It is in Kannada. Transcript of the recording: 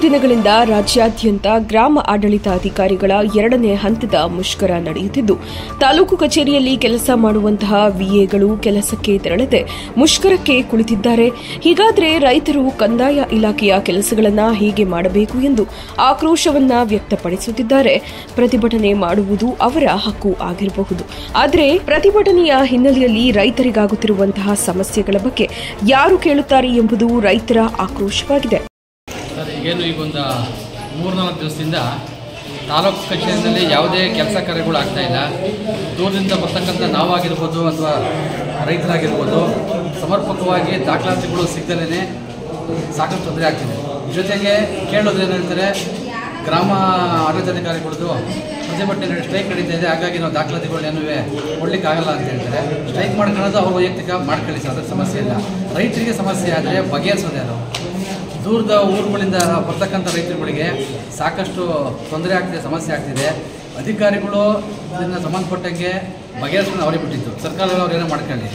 ದಿನಗಳಿಂದ ರಾಜ್ಯಾದ್ಯಂತ ಗ್ರಾಮ ಆಡಳಿತಾಧಿಕಾರಿಗಳ 2ನೇ ಹಂತದ ಮುಷ್ಕರ ನಡೆಯುತ್ತಿದ್ದು, ತಾಲೂಕು ಕಚೇರಿಯಲ್ಲಿ ಕೆಲಸ ಮಾಡುವಂತಹ ವಿಎಗಳು ಕೆಲಸಕ್ಕೆ ತೆರಳದೆ ಮುಷ್ಕರಕ್ಕೆ ಕುಳಿತಿದ್ದಾರೆ. ಹೀಗಾದರೆ ರೈತರು ಕಂದಾಯ ಇಲಾಖೆಯ ಕೆಲಸಗಳನ್ನು ಹೀಗೆ ಮಾಡಬೇಕು ಎಂದು ಆಕ್ರೋಶವನ್ನ ವ್ಯಕ್ತಪಡಿಸುತ್ತಿದ್ದಾರೆ. ಪ್ರತಿಭಟನೆ ಮಾಡುವುದು ಅವರ ಹಕ್ಕು ಆಗಿರಬಹುದು. ಆದರೆ ಪ್ರತಿಭಟನೆಯ ಹಿನ್ನೆಲೆಯಲ್ಲಿ ರೈತರಿಗಾಗುತ್ತಿರುವಂತಹ ಸಮಸ್ಯೆಗಳ ಬಗ್ಗೆ ಯಾರು ಕೇಳುತ್ತಾರೆ ಎಂಬುದು ರೈತರ ಆಕ್ರೋಶವಾಗಿದೆ. ಏನು ಈಗೊಂದು 3-4 ದಿವಸದಿಂದ ತಾಲೂಕು ಕಚೇರಿಯಲ್ಲಿ ಯಾವುದೇ ಕೆಲಸ ಕಾರ್ಯಗಳು ಆಗ್ತಾಯಿಲ್ಲ. ದೂರದಿಂದ ಬರ್ತಕ್ಕಂಥ ನಾವಾಗಿರ್ಬೋದು ಅಥವಾ ರೈತರಾಗಿರ್ಬೋದು ಸಮರ್ಪಕವಾಗಿ ದಾಖಲಾತಿಗಳು ಸಿಗದಲೇ ಸಾಕಷ್ಟು ತೊಂದರೆ ಆಗ್ತಿದೆ. ಜೊತೆಗೆ ಕೇಳೋದೇನು ಹೇಳ್ತಾರೆ, ಗ್ರಾಮ ಆಡಳಿತಾಧಿಕಾರಿಗಳದ್ದು ಪ್ರತಿಭಟನೆ ಸ್ಟ್ರೈಕ್ ನಡೀತಾ ಇದೆ, ಹಾಗಾಗಿ ನಾವು ದಾಖಲಾತಿಗಳೇನೂ ಕೊಡಲಿಕ್ಕಾಗಲ್ಲ ಅಂತ ಹೇಳ್ತಾರೆ. ಸ್ಟ್ರೈಕ್ ಮಾಡ್ಕೊಳ್ಳೋದು ಅವ್ರ ವೈಯಕ್ತಿಕ ಮಾಡ್ಕೊಳ್ಳಿ ಸರ್, ಅದರ ಸಮಸ್ಯೆ ಇಲ್ಲ. ರೈತರಿಗೆ ಸಮಸ್ಯೆ ಆದರೆ ಬಗೆಹರಿಸೋದೇ ಅದು. ದೂರದ ಊರುಗಳಿಂದ ಬರ್ತಕ್ಕಂಥ ರೈತರುಗಳಿಗೆ ಸಾಕಷ್ಟು ತೊಂದರೆ ಆಗ್ತಿದೆ, ಸಮಸ್ಯೆ ಆಗ್ತಿದೆ. ಅಧಿಕಾರಿಗಳು ಇದನ್ನು ಸಂಬಂಧಪಟ್ಟಂಗೆ ಬಗೆಹರಿಸೋದು ಅವರೇ ಬಿಟ್ಟಿದ್ದು, ಸರ್ಕಾರಗಳು ಅವ್ರೇನೋ ಮಾಡ್ಕೊಳ್ಳಿ.